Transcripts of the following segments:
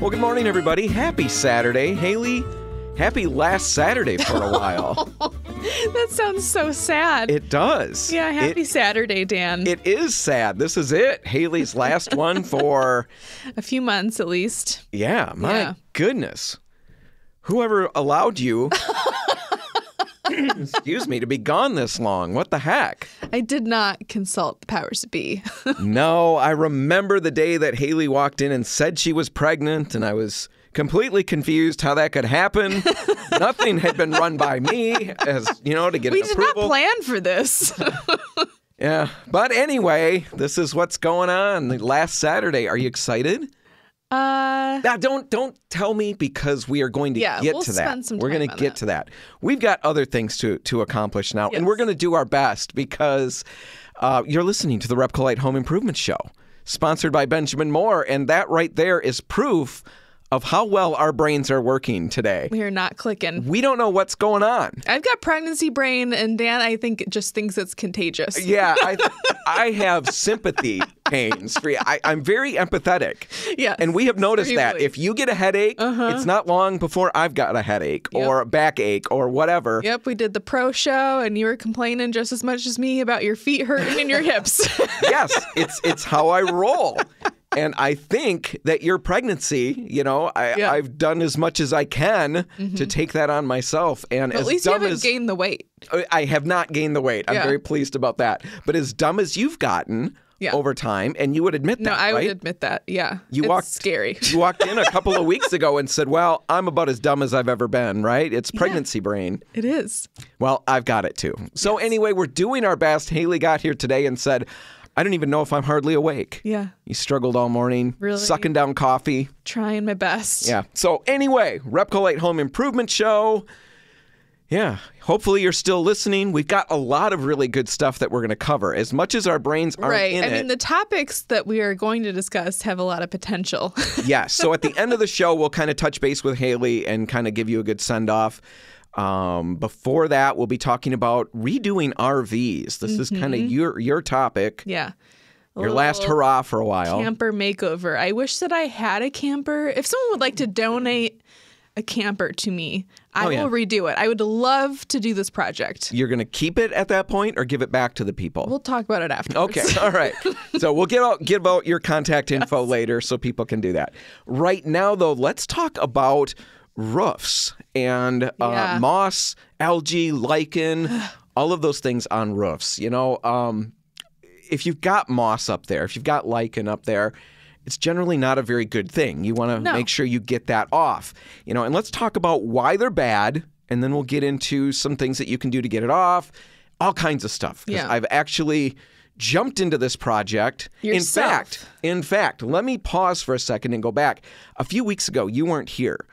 Well, good morning, everybody. Happy Saturday. Haley, happy last Saturday for a while. That sounds so sad. It does. Yeah, happy Saturday, Dan. It is sad. This is it. Haley's last one for... a few months, at least. Yeah, my goodness. Whoever allowed you... excuse me, to be gone this long. What the heck? I did not consult the powers that be. No, I remember the day that Haley walked in and said she was pregnant, and I was completely confused how that could happen. Nothing had been run by me, as you know, to get We an did approval. not plan for this. Yeah, but anyway, this is what's going on. The last Saturday. Are you excited? Now, don't tell me, because we are going to get we'll to that. spend some We're time going to on get that. to that. We've got other things to accomplish now, Yes. and we're going to do our best because you're listening to the RepcoLite Home Improvement Show, sponsored by Benjamin Moore, and that right there is proof of how well our brains are working today. We are not clicking. We don't know what's going on. I've got pregnancy brain, and Dan, I think, just thinks it's contagious. Yeah, I have sympathy pains. I'm very empathetic. Yes, And we have noticed that. extremely. If you get a headache, it's not long before I've got a headache or a backache or whatever. Yep, we did the pro show, and you were complaining just as much as me about your feet hurting and your hips. Yes, it's how I roll. And I think that your pregnancy, I've done as much as I can to take that on myself. And But as at least you dumb haven't as gained the weight. I have not gained the weight. I'm Yeah. very pleased about that. But as dumb as you've gotten over time, and you would admit No, that, I right? would admit that. Yeah, You it's walked- scary. You walked in a couple of weeks ago and said, well, I'm about as dumb as I've ever been, right? It's pregnancy brain. It is. Well, I've got it too. So anyway, we're doing our best. Haley got here today and said, I don't even know if I'm hardly awake. Yeah, You struggled all morning, Really? sucking down coffee. trying my best. Yeah. So anyway, RepcoLite Home Improvement Show. Yeah. Hopefully you're still listening. We've got a lot of really good stuff that we're going to cover. As much as our brains aren't Right. in I it. mean, the topics that we are going to discuss have a lot of potential. Yes. So at the end of the show, we'll kind of touch base with Haley and kind of give you a good send-off. Before that, we'll be talking about redoing RVs. This is kind of your topic. Yeah. Your last hurrah for a while. Camper makeover. I wish that I had a camper. If someone would like to donate a camper to me, I will redo it. I would love to do this project. You're going to keep it at that point or give it back to the people? We'll talk about it afterwards. Okay, all right. So we'll give out your contact info later so people can do that. Right now, though, let's talk about roofs and moss, algae, lichen, all of those things on roofs. If you've got moss up there, if you've got lichen up there, it's generally not a very good thing. You want to make sure you get that off. And let's talk about why they're bad, and then we'll get into some things that you can do to get it off, all kinds of stuff. Because I've actually jumped into this project. Yourself. In fact, let me pause for a second and go back. A few weeks ago, you weren't here,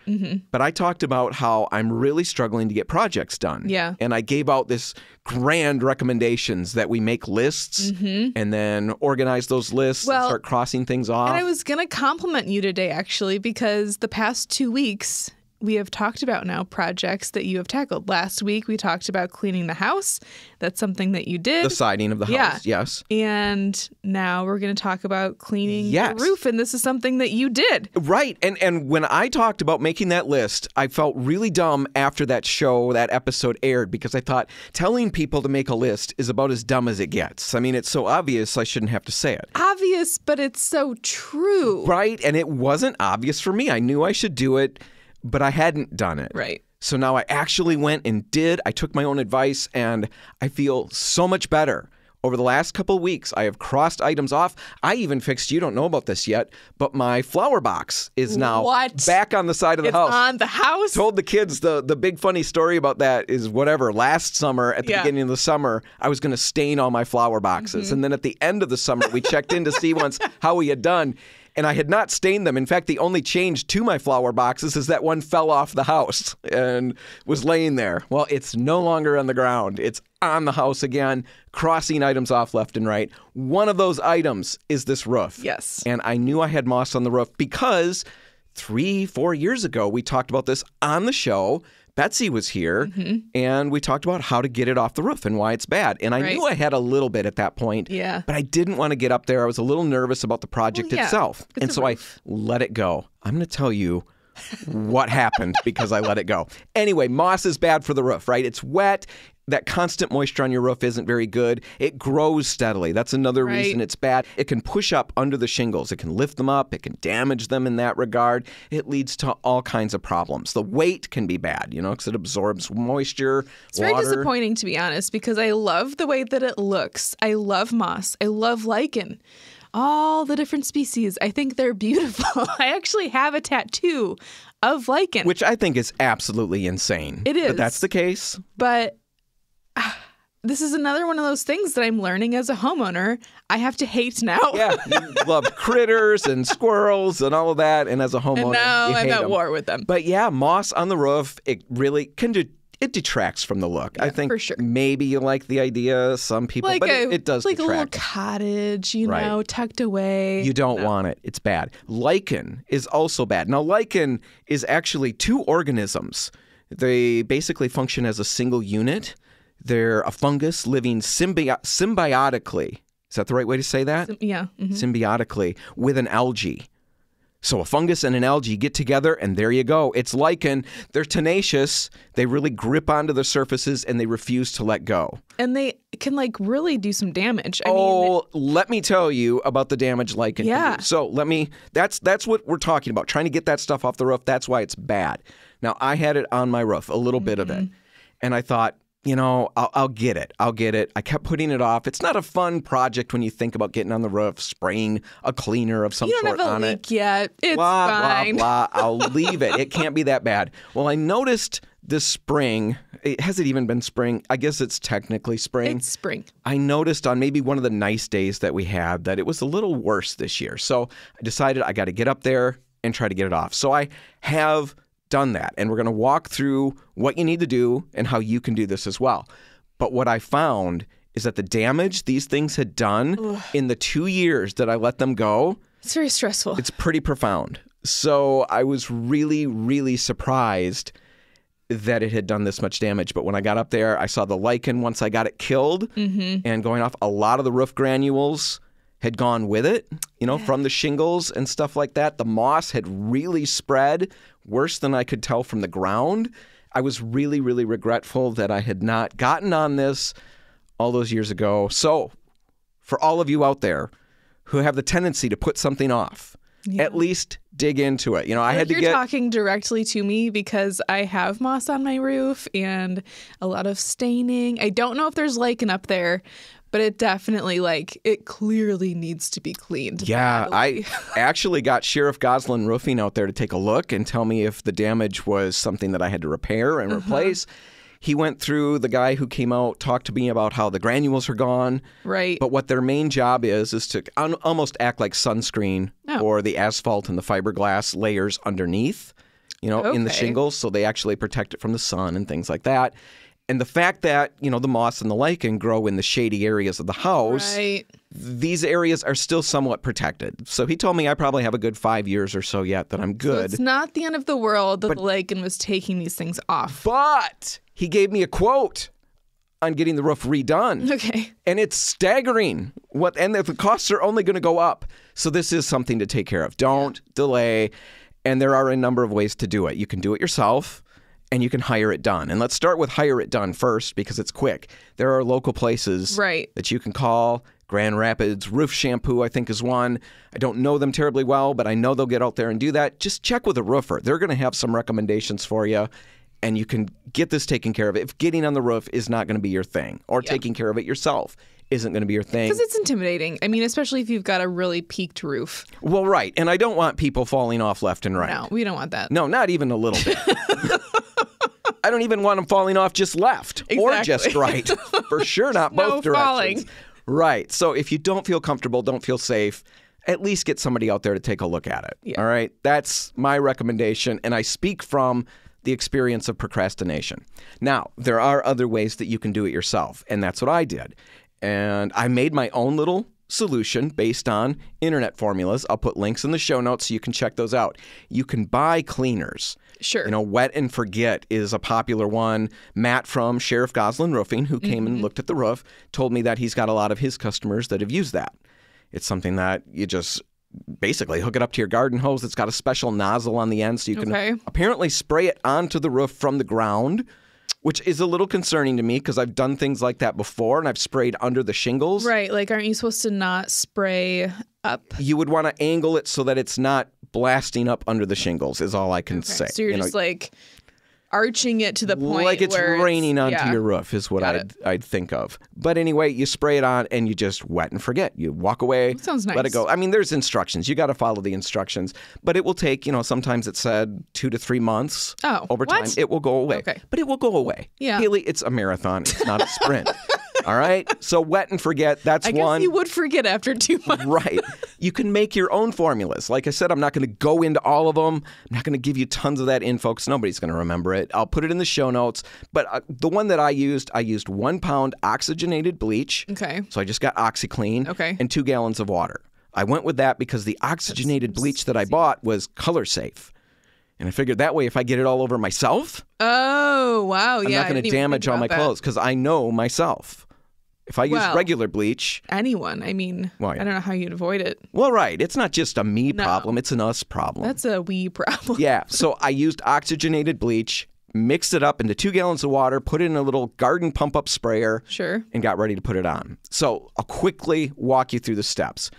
but I talked about how I'm really struggling to get projects done. Yeah. And I gave out this grand recommendations that we make lists and then organize those lists and start crossing things off. And I was going to compliment you today, actually, because the past 2 weeks, we have talked about now projects that you have tackled. Last week, we talked about cleaning the house. That's something that you did. The siding of the house, yes. And now we're going to talk about cleaning the roof, and this is something that you did. Right. And when I talked about making that list, I felt really dumb after that episode aired, because I thought telling people to make a list is about as dumb as it gets. I mean, it's so obvious I shouldn't have to say it. Obvious, but it's so true. Right. And it wasn't obvious for me. I knew I should do it, but I hadn't done it. Right. So now I actually went and did. I took my own advice, and I feel so much better. Over the last couple of weeks, I have crossed items off. I even fixed, you don't know about this yet, but my flower box is now back on the side of the house. It's on the house? Told the kids the big funny story about that is last summer, at the beginning of the summer, I was going to stain all my flower boxes. And then at the end of the summer, we checked in to see once how we had done. And I had not stained them. In fact, the only change to my flower boxes is that one fell off the house and was laying there. Well, it's no longer on the ground. It's on the house again, crossing items off left and right. One of those items is this roof. Yes. And I knew I had moss on the roof because 3-4 years ago, we talked about this on the show. Betsy was here, and we talked about how to get it off the roof and why it's bad. And I knew I had a little bit at that point, but I didn't want to get up there. I was a little nervous about the project itself. And so I let it go. I'm going to tell you what happened because I let it go. Anyway, moss is bad for the roof, right? It's wet. That constant moisture on your roof isn't very good. It grows steadily. That's another reason it's bad. It can push up under the shingles. It can lift them up. It can damage them in that regard. It leads to all kinds of problems. The weight can be bad, because it absorbs moisture, It's very disappointing, to be honest, because I love the way that it looks. I love moss. I love lichen. All the different species. I think they're beautiful. I actually have a tattoo of lichen. Which I think is absolutely insane. It is. But that's the case. But this is another one of those things that I'm learning as a homeowner. I have to hate now. Yeah, you love critters and squirrels and all of that. And as a homeowner, and now I'm at them. war with them. But yeah, moss on the roof, it really can it detracts from the look. Yeah, I think for sure. maybe you like the idea, some people, but it does like detract. A little cottage, tucked away. You don't want it. It's bad. Lichen is also bad. Now, lichen is actually two organisms. They basically function as a single unit. They're a fungus living symbiotically. Is that the right way to say that? Yeah. Mm-hmm. Symbiotically with an algae. So a fungus and an algae get together, and there you go. It's lichen. They're tenacious. They really grip onto the surfaces, and they refuse to let go. And they can really do some damage. I mean, let me tell you about the damage lichen can do. So that's what we're talking about, trying to get that stuff off the roof. That's why it's bad. Now, I had it on my roof, a little bit of it, and I thought, I'll get it. I'll get it. I kept putting it off. It's not a fun project when you think about getting on the roof, spraying a cleaner of some sort on it. You don't have a leak yet. It's Blah, fine. blah. I'll leave it. It can't be that bad. Well, I noticed this spring, has it even been spring? I guess it's technically spring. It's spring. I noticed on maybe one of the nice days that we had that it was a little worse this year. So I decided I got to get up there and try to get it off. So I have done that, and we're going to walk through what you need to do and how you can do this as well. But what I found is that the damage these things had done in the 2 years that I let them go, it's very stressful. It's pretty profound. So I was really, really surprised that it had done this much damage. But when I got up there, I saw the lichen once I got it killed and going off. A lot of the roof granules had gone with it, from the shingles and stuff like that. The moss had really spread worse than I could tell from the ground. I was really, really regretful that I had not gotten on this all those years ago. So for all of you out there who have the tendency to put something off, at least dig into it. You're talking directly to me because I have moss on my roof and a lot of staining. I don't know if there's lichen up there, but it definitely, it clearly needs to be cleaned. Yeah, I actually got Sheriff Goslin Roofing out there to take a look and tell me if the damage was something that I had to repair and replace. He went through, the guy who came out talked to me about how the granules are gone. Right. But what their main job is to almost act like sunscreen for the asphalt and the fiberglass layers underneath, in the shingles. So they actually protect it from the sun and things like that. And the fact that, the moss and the lichen grow in the shady areas of the house, these areas are still somewhat protected. So he told me I probably have a good 5 years or so yet that I'm good. So it's not the end of the world that the lichen was taking these things off. But he gave me a quote on getting the roof redone. Okay. And it's staggering. And the costs are only going to go up. So this is something to take care of. Don't delay. And there are a number of ways to do it. You can do it yourself. And you can hire it done. And let's start with hire it done first because it's quick. There are local places that you can call. Grand Rapids Roof Shampoo, I think, is one. I don't know them terribly well, but I know they'll get out there and do that. Just check with a roofer. They're going to have some recommendations for you, and you can get this taken care of. If getting on the roof is not going to be your thing, or taking care of it yourself isn't going to be your thing. Because it's intimidating. I mean, especially if you've got a really peaked roof. Well, right. And I don't want people falling off left and right. No, we don't want that. No, not even a little bit. I don't even want them falling off just left or just right. For sure not both directions. Falling. Right. So if you don't feel comfortable, don't feel safe, at least get somebody out there to take a look at it. Yeah. All right? That's my recommendation, and I speak from the experience of procrastination. Now, there are other ways that you can do it yourself, and that's what I did. And I made my own little solution based on internet formulas. I'll put links in the show notes so you can check those out. You can buy cleaners. Sure. You know, Wet and Forget is a popular one. Matt from Sheriff Goslin Roofing, who came and looked at the roof, told me that he's got a lot of his customers that have used that. It's something that you just basically hook it up to your garden hose. It's got a special nozzle on the end so you can apparently spray it onto the roof from the ground, which is a little concerning to me because I've done things like that before and I've sprayed under the shingles. Right. Like, aren't you supposed to not spray up? You would want to angle it so that it's not blasting up under the shingles is all I can say. So you're just like arching it to the point like it's where raining onto your roof is what I'd think of. But anyway, you spray it on and you just wet and forget. You walk away, sounds nice. Let it go. I mean, there's instructions. You got to follow the instructions. But it will take, sometimes it said 2 to 3 months. Over time. It will go away. Okay. But it will go away. Yeah. Haley, it's a marathon. It's not a sprint. All right? So wet and forget, that's one. I guess you would forget after 2 months. Right. You can make your own formulas. Like I said, I'm not going to go into all of them. I'm not going to give you tons of that info because nobody's going to remember it. I'll put it in the show notes. But the one that I used 1 pound oxygenated bleach. Okay. So I just got OxyClean. Okay. And 2 gallons of water. I went with that because the oxygenated bleach that I bought was color safe. And I figured that way, if I get it all over myself, oh, wow. I'm not going to damage all my clothes because I know myself. If I use regular bleach... Anyone. I mean, I don't know how you'd avoid it. Well, right. It's not just a me problem. It's an us problem. That's a we problem. Yeah. So I used oxygenated bleach, mixed it up into 2 gallons of water, put it in a little garden pump-up sprayer. Sure. And got ready to put it on. So I'll quickly walk you through the steps.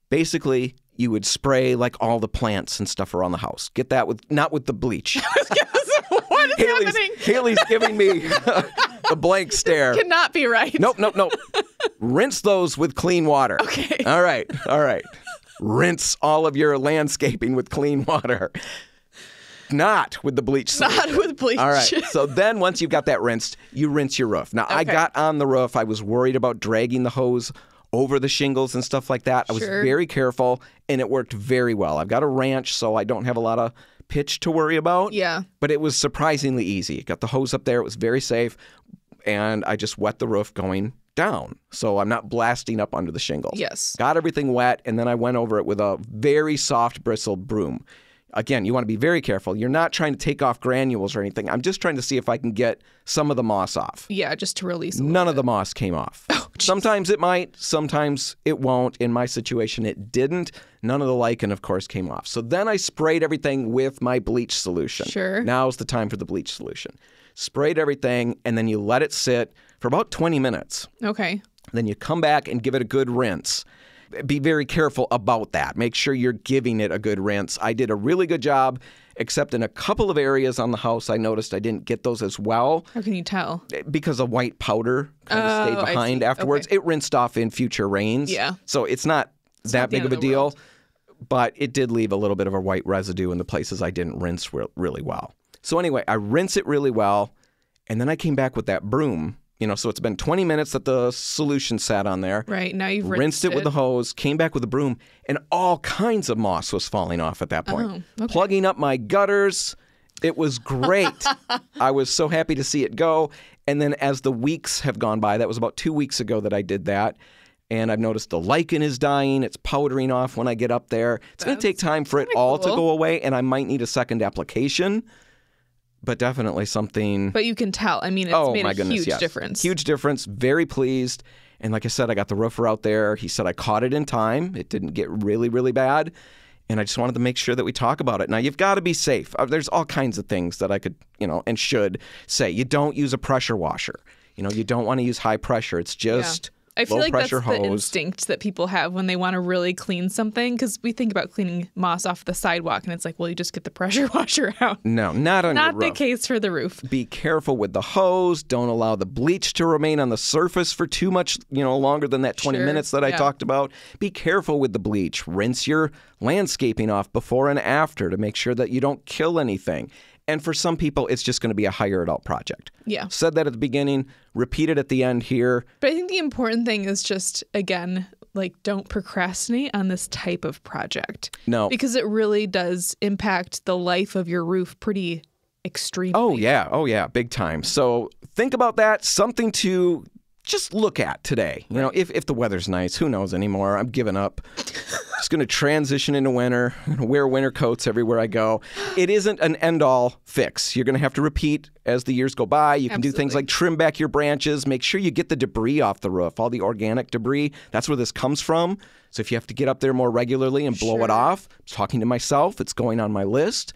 Basically, you would spray like all the plants and stuff around the house. Get that not with the bleach. What is happening? Haley's giving me the blank stare. Cannot be right. Nope. Rinse those with clean water. Okay. All right. Rinse all of your landscaping with clean water. Not with the bleach solution. Not with bleach. All right. So then once you've got that rinsed, you rinse your roof. Now, I got on the roof. I was worried about dragging the hose over the shingles and stuff like that. I was very careful, and it worked very well. I've got a ranch, so I don't have a lot of pitch to worry about. Yeah. But it was surprisingly easy. Got the hose up there. It was very safe, and I just wet the roof going down, so I'm not blasting up under the shingles. Yes. Got everything wet, and then I went over it with a very soft bristled broom. Again, you want to be very careful. You're not trying to take off granules or anything. I'm just trying to see if I can get some of the moss off. Yeah, just to release None of the moss came off. Sometimes it might, sometimes it won't. In my situation, it didn't. None of the lichen, of course, came off. So then I sprayed everything with my bleach solution. Sure. Now's the time for the bleach solution. Sprayed everything, and then you let it sit for about 20 minutes. Okay. Then you come back and give it a good rinse. Be very careful about that. Make sure you're giving it a good rinse. I did a really good job, except in a couple of areas on the house I noticed I didn't get those as well. How can you tell? Because a white powder kind of stayed behind afterwards. Okay. It rinsed off in future rains. Yeah. So it's not that big of a deal, but it did leave a little bit of a white residue in the places I didn't rinse really well. So anyway, I rinse it really well, and then I came back with that broom. So it's been 20 minutes that the solution sat on there. Right, now you've rinsed it with the hose, came back with the broom, and all kinds of moss was falling off at that point. Oh, okay. Plugging up my gutters. It was great. I was so happy to see it go. And then as the weeks have gone by, that was about 2 weeks ago that I did that, and I've noticed the lichen is dying. It's powdering off when I get up there. It's going to take time for it all to go away, and I might need a second application. But definitely something. But you can tell. I mean, it's made a huge difference. Huge difference. Very pleased. And like I said, I got the roofer out there. He said I caught it in time. It didn't get really, really bad. And I just wanted to make sure that we talk about it. Now, you've got to be safe. There's all kinds of things that I could, and should say. You don't use a pressure washer. You don't want to use high pressure. It's just I feel like that's hose. the instinct that people have when they want to really clean something, because we think about cleaning moss off the sidewalk and it's like, well, you just get the pressure washer out. No, not on your roof. Not the case for the roof. Be careful with the hose. Don't allow the bleach to remain on the surface for too much, longer than that 20 minutes that I talked about. Be careful with the bleach. Rinse your landscaping off before and after to make sure that you don't kill anything. And for some people, it's just going to be a hire it out project. Yeah. Said that at the beginning, repeat it at the end here. But I think the important thing is just, again, don't procrastinate on this type of project. No. Because it really does impact the life of your roof pretty extremely. Oh, yeah. Big time. So think about that. Something to just look at today. You know, if the weather's nice, who knows anymore? I'm giving up. Just going to transition into winter. I'm going to wear winter coats everywhere I go. It isn't an end-all fix. You're going to have to repeat as the years go by. You can do things like trim back your branches. Make sure you get the debris off the roof, all the organic debris. That's where this comes from. So if you have to get up there more regularly and blow it off, I'm talking to myself, it's going on my list.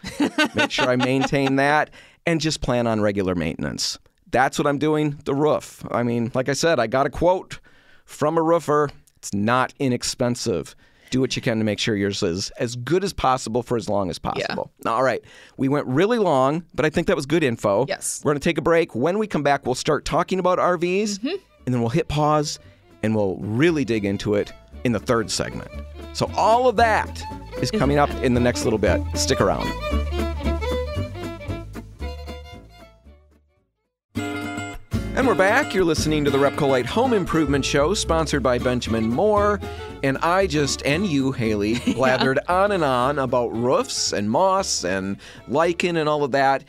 Make sure I maintain that and just plan on regular maintenance. That's what I'm doing, the roof. I mean, like I said, I got a quote from a roofer. It's not inexpensive. Do what you can to make sure yours is as good as possible for as long as possible. Yeah. All right. We went really long, but I think that was good info. Yes. We're going to take a break. When we come back, we'll start talking about RVs, and then we'll hit pause, and we'll really dig into it in the third segment. So all of that is coming up in the next little bit. Stick around. And we're back. You're listening to the RepcoLite Home Improvement Show, sponsored by Benjamin Moore. And and you, Haley, blathered on and on about roofs and moss and lichen and all of that,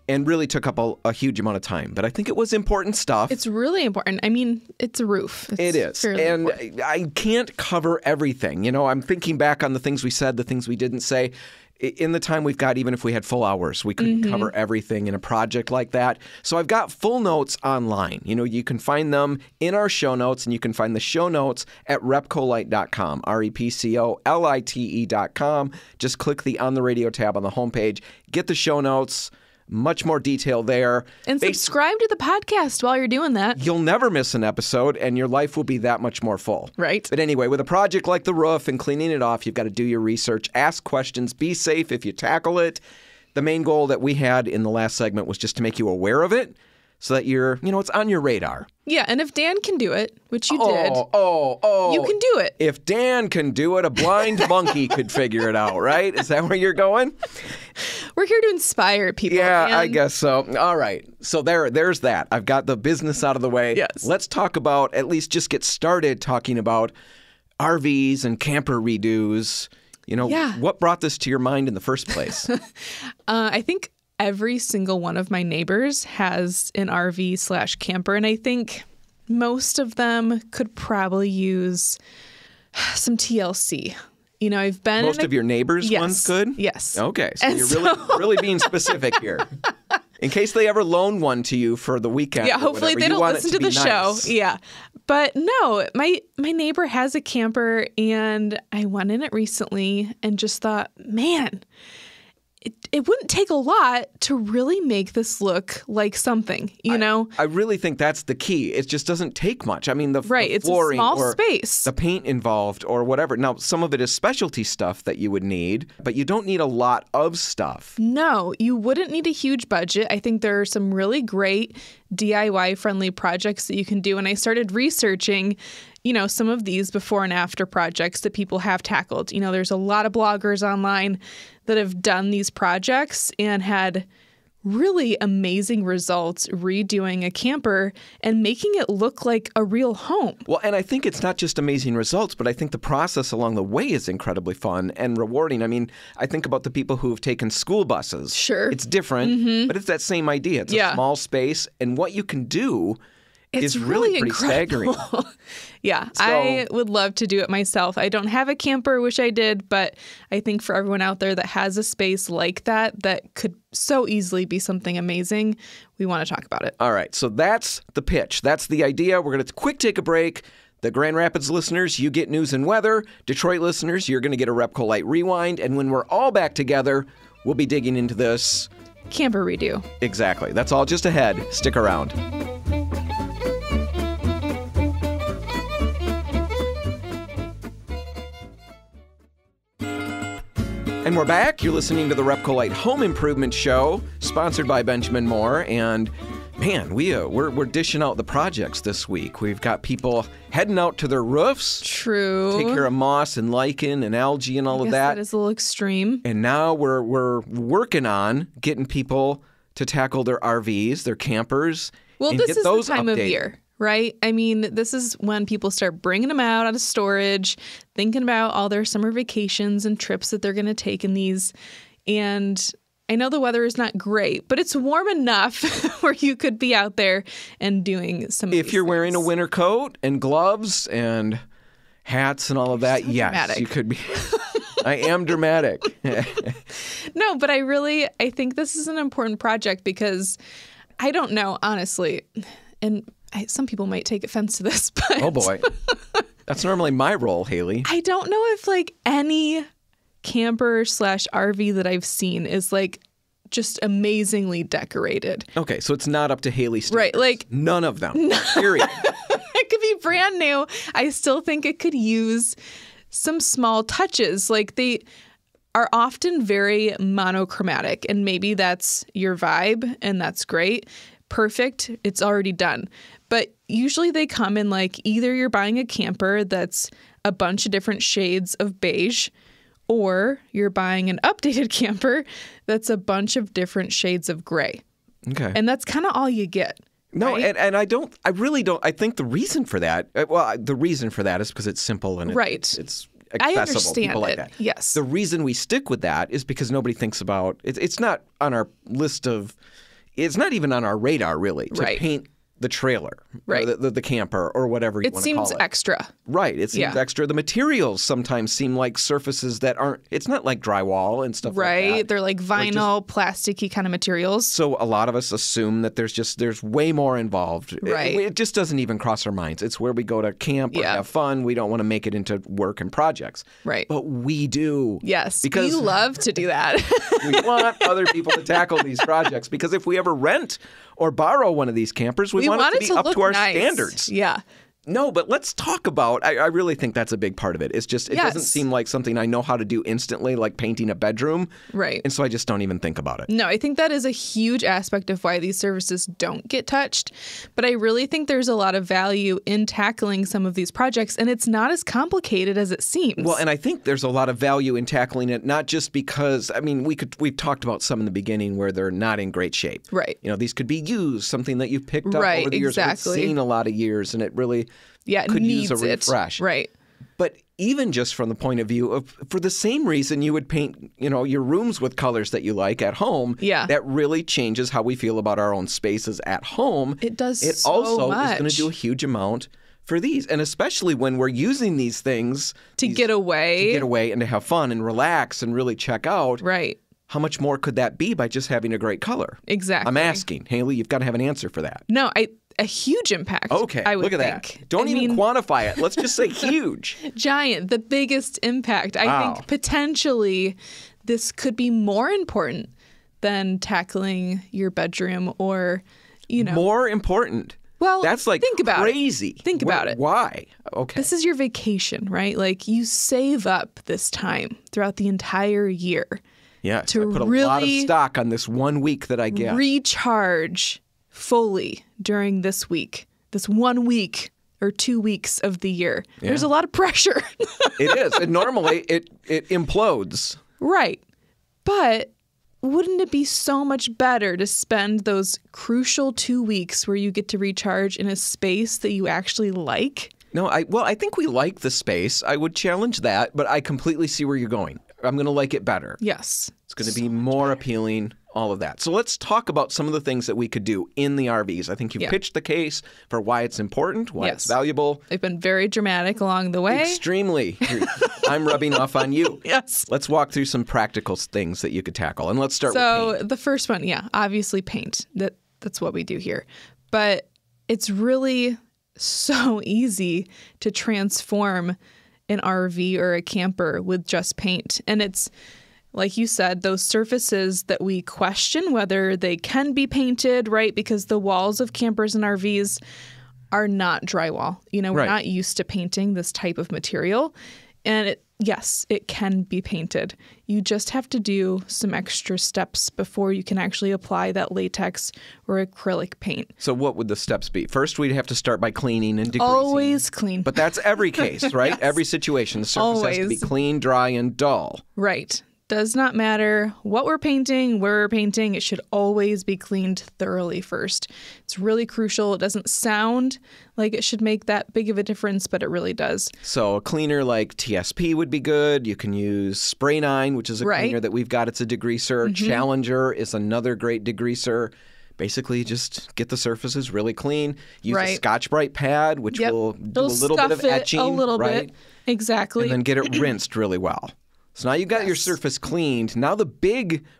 and really took up a huge amount of time. But I think it was important stuff. It's really important. I mean, it's a roof. It is. And important. I can't cover everything. You know, I'm thinking back on the things we said, the things we didn't say. In the time we've got, even if we had full hours, we couldn't cover everything in a project like that. So I've got full notes online. You know, you can find them in our show notes, and you can find the show notes at RepcoLite.com, RepcoLite.com. Just click the On the Radio tab on the homepage. Get the show notes. Much more detail there. And subscribe to the podcast while you're doing that. You'll never miss an episode, and your life will be that much more full. Right. But anyway, with a project like the roof and cleaning it off, you've got to do your research, ask questions, be safe if you tackle it. The main goal that we had in the last segment was just to make you aware of it so that it's on your radar. Yeah, and if Dan can do it, which you did, you can do it. If Dan can do it, a blind monkey could figure it out, right? Is that where you're going? We're here to inspire people. Yeah, I guess so. All right. So there's that. I've got the business out of the way. Yes. Let's talk about, at least just get started talking about RVs and camper redos. You know, what brought this to your mind in the first place? I think every single one of my neighbors has an RV/camper, and I think most of them could probably use some TLC. You know, I've been most of your neighbors' ones could? Yes. Okay, so you're really being specific here. In case they ever loan one to you for the weekend. Yeah, hopefully they don't listen to the show. Yeah. But no, my neighbor has a camper, and I went in it recently and just thought, man, it wouldn't take a lot to really make this look like something, you know? I really think that's the key. It just doesn't take much. I mean, the it's flooring a small or space. The paint involved or whatever. Now, some of it is specialty stuff that you would need, but you don't need a lot of stuff. No, you wouldn't need a huge budget. I think there are some really great DIY-friendly projects that you can do. And I started researching, some of these before and after projects that people have tackled. You know, there's a lot of bloggers online that have done these projects and had really amazing results redoing a camper and making it look like a real home. Well, and I think it's not just amazing results, but I think the process along the way is incredibly fun and rewarding. I mean, I think about the people who have taken school buses. Sure. It's different, but it's that same idea. It's a small space, and what you can do is really pretty staggering. Yeah, so, I would love to do it myself. I don't have a camper, wish I did, but I think for everyone out there that has a space like that could so easily be something amazing, we want to talk about it. All right, so that's the pitch. That's the idea. We're going to quick take a break. The Grand Rapids listeners, you get news and weather. Detroit listeners, you're going to get a RepcoLite Rewind. And when we're all back together, we'll be digging into this camper redo. Exactly. That's all just ahead. Stick around. And we're back. You're listening to the RepcoLite Home Improvement Show, sponsored by Benjamin Moore. And man, we're dishing out the projects this week. We've got people heading out to their roofs. True. Take care of moss and lichen and algae and all of that. That is a little extreme. And now we're working on getting people to tackle their RVs, their campers. Well, and this get is those the time updated. of year. Right? I mean, this is when people start bringing them out of storage, thinking about all their summer vacations and trips that they're going to take in these. And I know the weather is not great, but it's warm enough where you could be out there and doing some of If you're wearing a winter coat and gloves and hats and all of that, yes, dramatic. You could be. I am dramatic. No, but I think this is an important project because I don't know, honestly, and some people might take offense to this, but... Oh, boy. That's normally my role, Haley. I don't know if, like, any camper/RV that I've seen is, like, just amazingly decorated. Okay, so it's not up to Haley's standards. Right, like... None of them. Period. It could be brand new. I still think it could use some small touches. Like, they are often very monochromatic, and maybe that's your vibe, and that's great. Perfect. It's already done. But usually they come in, like, either you're buying a camper that's a bunch of different shades of beige, or you're buying an updated camper that's a bunch of different shades of gray. Okay. And that's kind of all you get. No, right? and I really don't. I think the reason for that, the reason for that is because it's simple and it's accessible. I understand people like it. that. Yes. The reason we stick with that is because nobody thinks about it. It's not on our list of. It's not even on our radar, really, to paint the trailer, right? Or the camper, or whatever you want to call it. It seems extra. Right. It seems extra. The materials sometimes seem like surfaces that aren't. It's not like drywall and stuff like that. Right. They're like vinyl, plasticky kind of materials. So a lot of us assume that there's way more involved. Right. It just doesn't even cross our minds. It's where we go to camp or have fun. We don't want to make it into work and projects. Right. But we do. Yes. Because we love to do that. we want other people to tackle these projects because if we ever rent or borrow one of these campers, we want it to be up to our standards. Yeah. No, but let's talk about, I really think that's a big part of it. It's just, it doesn't seem like something I know how to do instantly, like painting a bedroom. Right. And so I just don't even think about it. No, I think that is a huge aspect of why these services don't get touched. But I really think there's a lot of value in tackling some of these projects, and it's not as complicated as it seems. Well, and I think there's a lot of value in tackling it, not just because, I mean, we've talked about some in the beginning where they're not in great shape. Right. You know, these could be used, something that you've picked up over the years. Exactly. We've seen a lot of years, and it really could use a refresh. Right. But even just from the point of view of, for the same reason you would paint, your rooms with colors that you like at home, that really changes how we feel about our own spaces at home. It does It so also much. is going to do a huge amount for these. And especially when we're using these things to get away and to have fun and relax and really check out. Right. How much more could that be by just having a great color? Exactly. I'm asking. Haley, you've got to have an answer for that. No, a huge impact. Okay, I would look at think. that. Don't even quantify it. Let's just say huge. Giant, the biggest impact. I think potentially this could be more important than tackling your bedroom or, More important. Well, that's like think about crazy. Think about it. Why? Okay. This is your vacation, right? Like you save up this time throughout the entire year. Yeah. To I put a really lot of stock on this 1 week that I get. Recharge fully during this week, this 1 week or 2 weeks of the year. Yeah. There's a lot of pressure. It is. And normally it implodes. Right. But wouldn't it be so much better to spend those crucial 2 weeks where you get to recharge in a space that you actually like? No, I think we like the space. I would challenge that, but I completely see where you're going. I'm going to like it better. Yes. It's going to be more appealing, all of that. So let's talk about some of the things that we could do in the RVs. I think you pitched the case for why it's important, why it's valuable. They've been very dramatic along the way. Extremely. I'm rubbing off on you. Yes. Let's walk through some practical things that you could tackle. And let's start with paint. So the first one, obviously paint. That's what we do here. But it's really so easy to transform an RV or a camper with just paint. And it's, like you said, those surfaces that we question whether they can be painted, right? Because the walls of campers and RVs are not drywall. We're not used to painting this type of material. And yes, it can be painted. You just have to do some extra steps before you can actually apply that latex or acrylic paint. So what would the steps be? First, we'd have to start by cleaning and degreasing. Always clean. But that's every case, right? Yes. Every situation. The surface has to be clean, dry, and dull. Right. Does not matter what we're painting, where we're painting. It should always be cleaned thoroughly first. It's really crucial. It doesn't sound like it should make that big of a difference, but it really does. So a cleaner like TSP would be good. You can use Spray 9, which is a cleaner that we've got. It's a degreaser. Challenger is another great degreaser. Basically, just get the surfaces really clean. Use a Scotch-Brite pad, which will do a little bit of etching. A little bit. Exactly. And then get it rinsed really well. So now you've got your surface cleaned. Now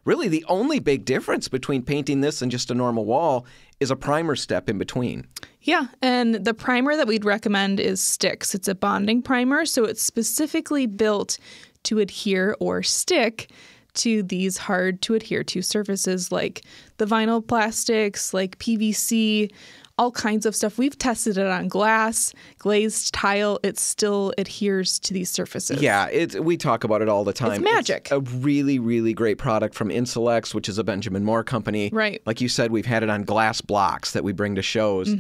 really the only big difference between painting this and just a normal wall is a primer step in between. Yeah, and the primer that we'd recommend is Stix. It's a bonding primer, so it's specifically built to adhere or stick to these hard to adhere to surfaces like the vinyl plastics, like PVC, all kinds of stuff. We've tested it on glass, glazed tile. It still adheres to these surfaces. Yeah, we talk about it all the time. It's magic. It's a really, really great product from Insulex, which is a Benjamin Moore company. Right. Like you said, we've had it on glass blocks that we bring to shows,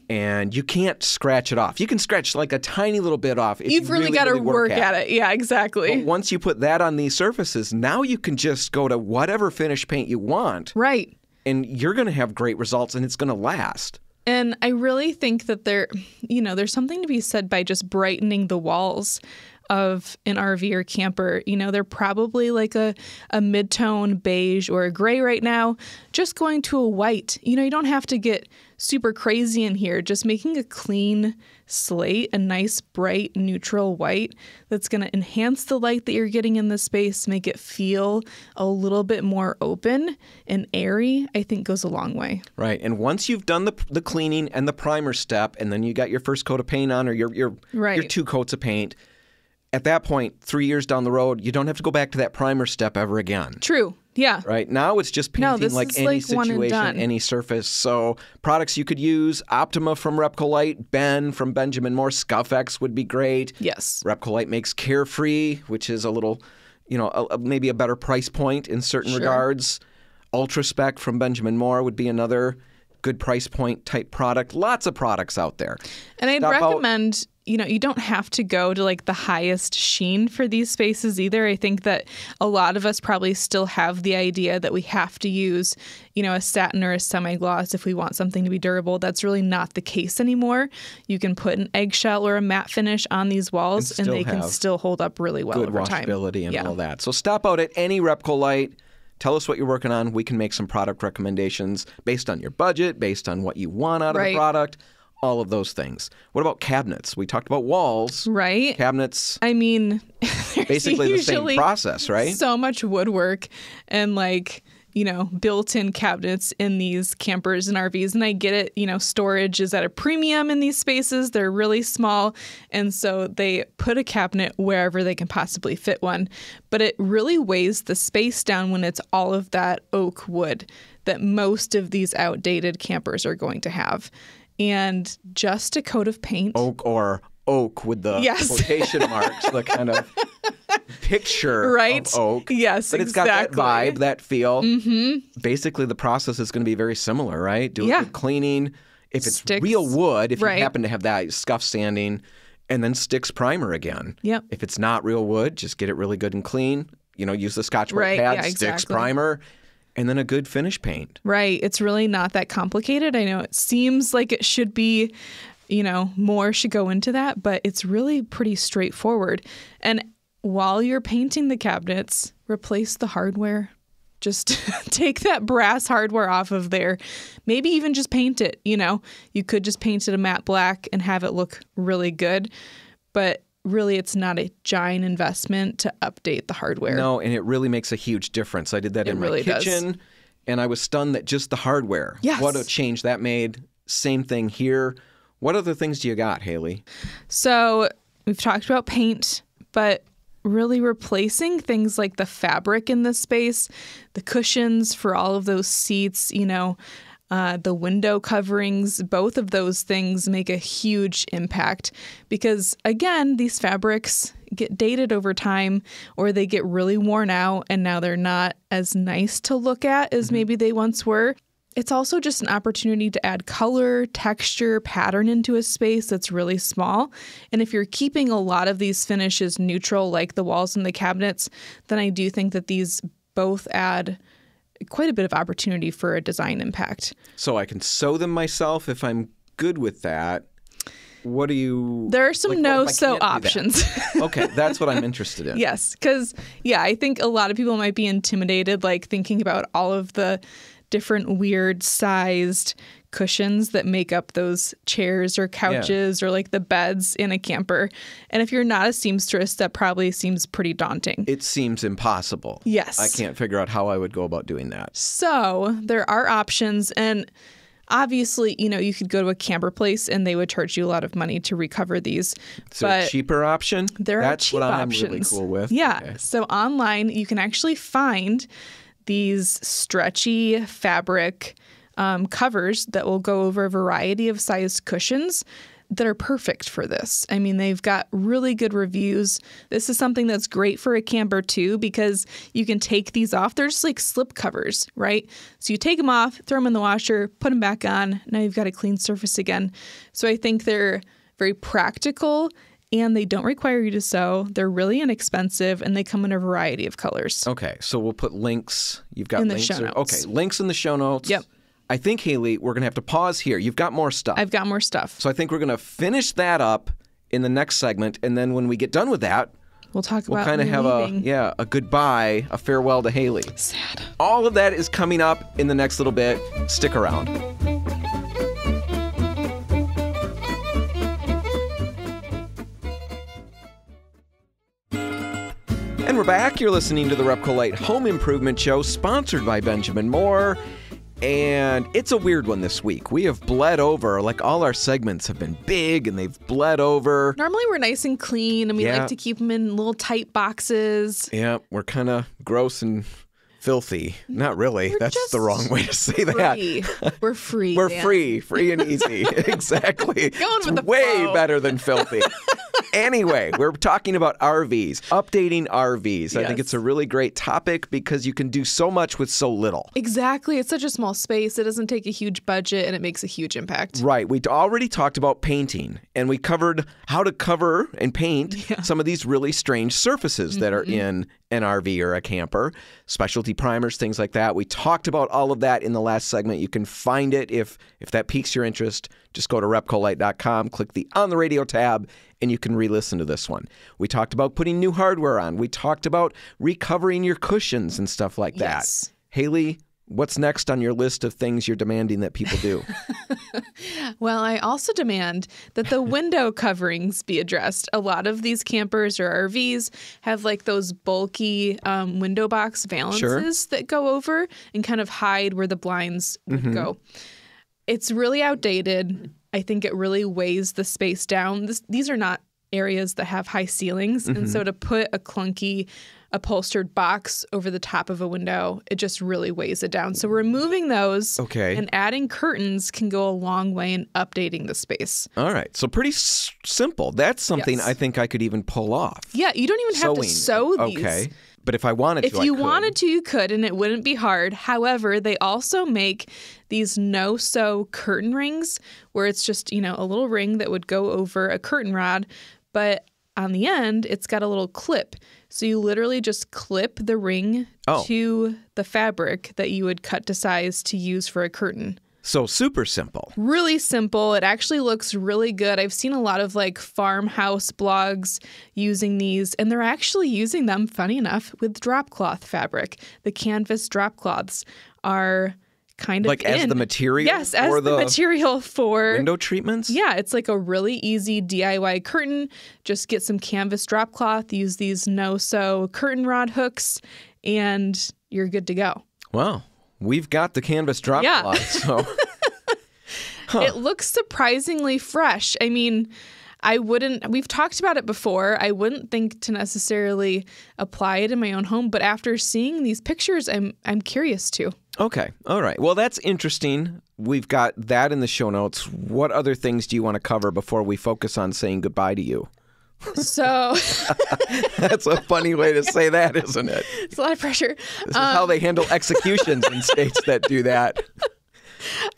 and you can't scratch it off. You can scratch like a tiny little bit off if You've really got to work at it. Yeah, exactly. But once you put that on these surfaces, now you can just go to whatever finish paint you want. Right. And you're going to have great results, and it's going to last. And I really think that there's something to be said by just brightening the walls of an RV or camper. They're probably like a mid-tone beige or a gray right now. Just going to a white. You don't have to get super crazy in here. Just making a clean slate, a nice, bright, neutral white that's going to enhance the light that you're getting in the space, make it feel a little bit more open and airy, I think goes a long way. Right. And once you've done the cleaning and the primer step, and then you got your first coat of paint on or your 2 coats of paint, at that point, 3 years down the road, you don't have to go back to that primer step ever again. True. Yeah. Right? Now it's just painting like any situation, any surface. So products you could use, Optima from RepcoLite, Ben from Benjamin Moore, ScuffX would be great. Yes. RepcoLite makes Carefree, which is a little, maybe a better price point in certain regards. UltraSpec from Benjamin Moore would be another good price point type product. Lots of products out there. And I'd recommend, you don't have to go to like the highest sheen for these spaces either. I think that a lot of us probably still have the idea that we have to use, a satin or a semi-gloss if we want something to be durable. That's really not the case anymore. You can put an eggshell or a matte finish on these walls and they can still hold up really well over time. Good washability and all that. So stop out at any RepcoLite. Tell us what you're working on. We can make some product recommendations based on your budget, based on what you want out of the product, all of those things. What about cabinets? We talked about walls. Right. Cabinets. I mean, basically the same process, right? So much woodwork and built-in cabinets in these campers and RVs. And I get it, storage is at a premium in these spaces. They're really small. And so they put a cabinet wherever they can possibly fit one. But it really weighs the space down when it's all of that oak wood that most of these outdated campers are going to have. And just a coat of paint. Oak with the quotation marks, the kind of picture of oak. Yes, but it's got that vibe, that feel. Basically, the process is going to be very similar, right? Do a good cleaning. If it's real wood, if you happen to have that, scuff sanding, and then Stix primer again. Yep. If it's not real wood, just get it really good and clean. Use the Scotch-Brite pad, Stix primer, and then a good finish paint. Right. It's really not that complicated. I know it seems like it should be, more should go into that, but it's really pretty straightforward. And while you're painting the cabinets, replace the hardware. Just take that brass hardware off of there. Maybe even just paint it. You could just paint it a matte black and have it look really good. But really, it's not a giant investment to update the hardware. No, and it really makes a huge difference. I did that in my kitchen, and I was stunned that just the hardware, what a change that made. Same thing here. What other things do you got, Haley? So we've talked about paint, but really replacing things like the fabric in this space, the cushions for all of those seats, the window coverings, both of those things make a huge impact because, again, these fabrics get dated over time or they get really worn out and now they're not as nice to look at as maybe they once were. It's also just an opportunity to add color, texture, pattern into a space that's really small. And if you're keeping a lot of these finishes neutral, like the walls and the cabinets, then I do think that these both add quite a bit of opportunity for a design impact. So I can sew them myself if I'm good with that. What do you... There are some no-sew options. Okay, that's what I'm interested in. Yes, because, I think a lot of people might be intimidated, like thinking about all of the different weird sized cushions that make up those chairs or couches or like the beds in a camper. And if you're not a seamstress, that probably seems pretty daunting. It seems impossible. Yes. I can't figure out how I would go about doing that. So there are options, and obviously, you could go to a camper place and they would charge you a lot of money to recover these. Is there a cheaper option? That's cheap options. That's what I'm really cool with. Yeah. Okay. So online, you can actually find these stretchy fabric covers that will go over a variety of sized cushions that are perfect for this. I mean, they've got really good reviews. This is something that's great for a camper too, because you can take these off. They're just like slip covers, right? So you take them off, throw them in the washer, put them back on. Now you've got a clean surface again. So I think they're very practical, and they don't require you to sew. They're really inexpensive, and they come in a variety of colors. Okay, so we'll put links. You've got in links the show notes. Okay, links in the show notes. Yep. I think, Haley, we're going to have to pause here. You've got more stuff. I've got more stuff. So I think we're going to finish that up in the next segment, and then when we get done with that, we'll kind of have a goodbye, a farewell to Haley. Sad. All of that is coming up in the next little bit. Stick around. And we're back. You're listening to the RepcoLite Home Improvement Show, sponsored by Benjamin Moore. And it's a weird one this week. We have bled over, like all our segments have been big and they've bled over. Normally we're nice and clean, and we like to keep them in little tight boxes. Yeah, we're kind of gross and filthy. Not really. That's the wrong way to say that. We're free. We're free and easy. Exactly. Going with the way flow. Better than filthy. Anyway, we're talking about RVs, updating RVs. Yes. I think it's a really great topic because you can do so much with so little. Exactly. It's such a small space. It doesn't take a huge budget, and it makes a huge impact. Right. We already talked about painting, and we covered how to cover and paint some of these really strange surfaces that are in an RV or a camper, specialty primers, things like that. We talked about all of that in the last segment. You can find it if that piques your interest. Just go to RepcoLite.com, click the On the Radio tab, and you can re-listen to this one. We talked about putting new hardware on. We talked about recovering your cushions and stuff like that. Yes. Haley, what's next on your list of things you're demanding that people do? Well, I also demand that the window coverings be addressed. A lot of these campers or RVs have like those bulky window box valances that go over and kind of hide where the blinds would go. It's really outdated. I think it really weighs the space down. These are not areas that have high ceilings. And so to put a clunky upholstered box over the top of a window, it just really weighs it down. So removing those and adding curtains can go a long way in updating the space. All right. So pretty simple. That's something I think I could even pull off. Yeah, you don't even have to sew these. Okay. But if I wanted to, If you wanted to, you could, and it wouldn't be hard. However, they also make these no-sew curtain rings where it's just, a little ring that would go over a curtain rod, but on the end, it's got a little clip. So you literally just clip the ring to the fabric that you would cut to size to use for a curtain. So super simple. Really simple. It actually looks really good. I've seen a lot of like farmhouse blogs using these, and they're actually using them, funny enough, with drop cloth fabric. The canvas drop cloths are kind of as the material? Yes, as the material for window treatments? Yeah, it's like a really easy DIY curtain. Just get some canvas drop cloth, use these no-sew curtain rod hooks, and you're good to go. Wow. We've got the canvas drop cloth, so... It looks surprisingly fresh. I mean, we've talked about it before. I wouldn't think to necessarily apply it in my own home, but after seeing these pictures, I'm curious to. Okay. All right. Well, that's interesting. We've got that in the show notes. What other things do you want to cover before we focus on saying goodbye to you? So that's a funny way to say that, isn't it? It's a lot of pressure. This is how they handle executions in states that do that.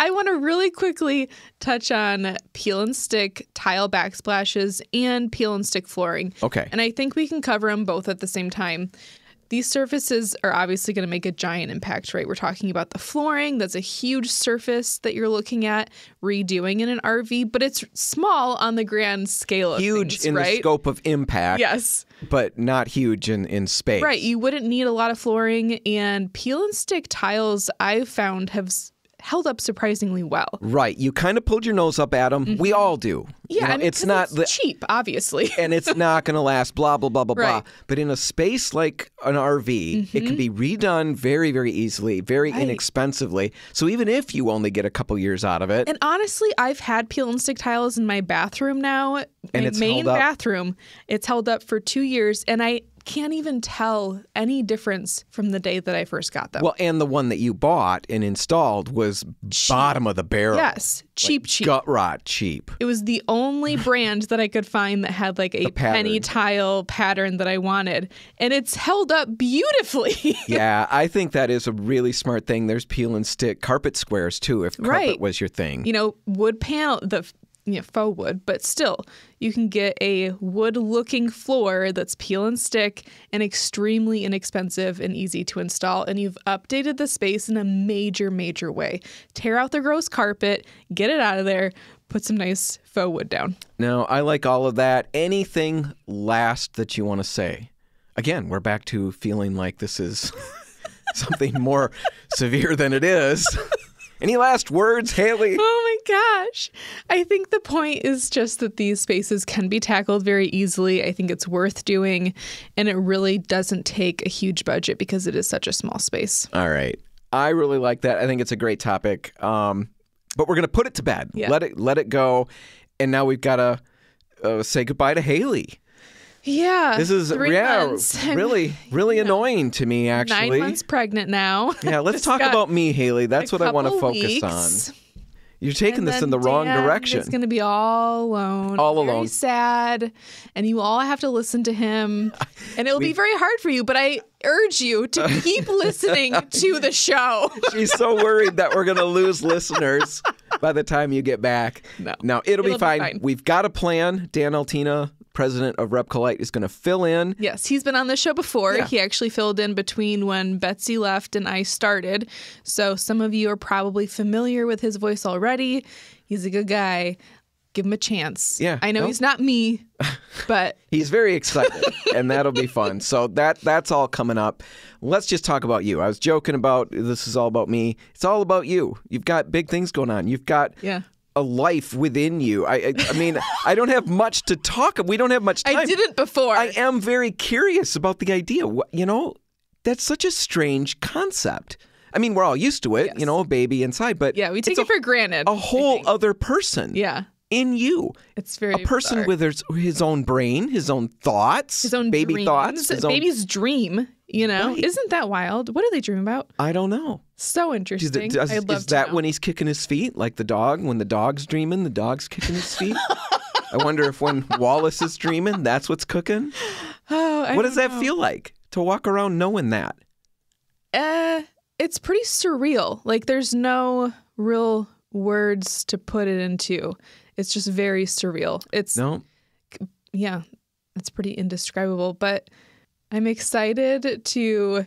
I want to really quickly touch on peel and stick tile backsplashes and peel and stick flooring. Okay. And I think we can cover them both at the same time. These surfaces are obviously going to make a giant impact, right? We're talking about the flooring. That's a huge surface that you're looking at redoing in an RV, but it's small on the grand scale of huge things, in right? the scope of impact. Yes. But not huge in space. Right. You wouldn't need a lot of flooring, and peel and stick tiles I've found have held up surprisingly well. Right. You kind of pulled your nose up at them. We all do. Yeah, I mean, it's not cheap, obviously. and it's not going to last, blah, blah, blah, blah, Right. blah. But in a space like an RV, it can be redone very, very easily, very inexpensively. So even if you only get a couple years out of it. And honestly, I've had peel and stick tiles in my bathroom now. And my it's main held up? bathroom. It's held up for 2 years, and I can't even tell any difference from the day that I first got them. Well, and the one that you bought and installed was bottom of the barrel. Yes, cheap. Gut rot cheap. It was the only brand that I could find that had like a penny tile pattern that I wanted. And it's held up beautifully. Yeah, I think that is a really smart thing. There's peel and stick carpet squares too, if carpet was your thing. You know, wood panel, faux wood, but still, you can get a wood-looking floor that's peel and stick and extremely inexpensive and easy to install. And you've updated the space in a major, major way. Tear out the gross carpet, get it out of there, put some nice faux wood down. No, I like all of that. Anything last that you want to say? Again, we're back to feeling like this is something more severe than it is. Any last words, Haley? Oh my gosh. I think the point is just that these spaces can be tackled very easily. I think it's worth doing, and it really doesn't take a huge budget because it is such a small space. All right. I really like that. I think it's a great topic. But we're going to put it to bed. Yeah. Let it go. And now we've got to say goodbye to Haley. Yeah. This is 3 months. really annoying to me, actually. 9 months pregnant now. Yeah, let's talk about me, Haley. That's what I want to focus on. You're taking this in the wrong direction. It's going to be all alone. All very alone. Sad. And you all have to listen to him. And it'll be very hard for you, but I urge you to keep listening to the show. She's so worried that we're going to lose listeners by the time you get back. No, it'll be fine. We've got a plan. Dan Altina, president of RepcoLite, is going to fill in. Yes, he's been on this show before. Yeah. He actually filled in between when Betsy left and I started. So some of you are probably familiar with his voice already. He's a good guy. Give him a chance. Yeah, I know he's not me, but he's very excited, and that'll be fun. So that's all coming up. Let's just talk about you. I was joking about this is all about me. It's all about you. You've got big things going on. You've got a life within you. I mean, I don't have much to talk. We don't have much time. I didn't before. I am very curious about the idea. You know, that's such a strange concept. I mean, we're all used to it, a baby inside, but we take it for granted. A whole other person. Yeah. In you. It's very a person bizarre. with his own brain, his own thoughts, his own baby dreams. thoughts. Baby's dream, Right. Isn't that wild? What do they dream about? I don't know. So interesting. I'd love is to that know. when he's kicking his feet, like the dog? When the dog's dreaming, the dog's kicking his feet? I wonder if when Wallace is dreaming, that's what's cooking? What does that feel like to walk around knowing that? It's pretty surreal. Like there's no real words to put it into. It's just very surreal. It's pretty indescribable, but I'm excited to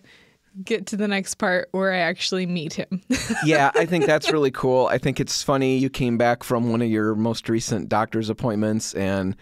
get to the next part where I actually meet him. Yeah, I think that's really cool. I think it's funny you came back from one of your most recent doctor's appointments and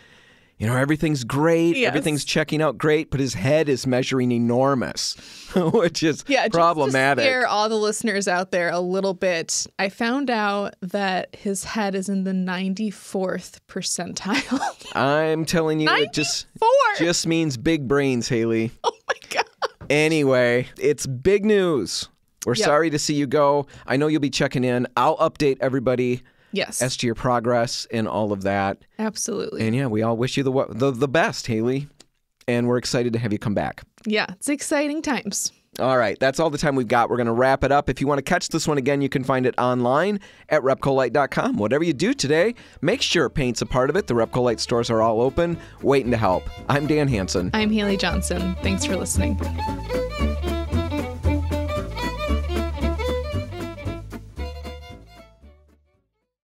everything's great. Yes. Everything's checking out great, but his head is measuring enormous, which is problematic. Just to scare all the listeners out there a little bit, I found out that his head is in the 94th percentile. I'm telling you, 94? It just means big brains, Haley. Oh my God. Anyway, it's big news. We're sorry to see you go. I know you'll be checking in. I'll update everybody. Yes. As to your progress and all of that. Absolutely. And we all wish you the best, Haley. And we're excited to have you come back. Yeah, it's exciting times. All right, that's all the time we've got. We're going to wrap it up. If you want to catch this one again, you can find it online at RepcoLite.com. Whatever you do today, make sure paint's a part of it. The RepcoLite stores are all open, waiting to help. I'm Dan Hansen. I'm Haley Johnson. Thanks for listening.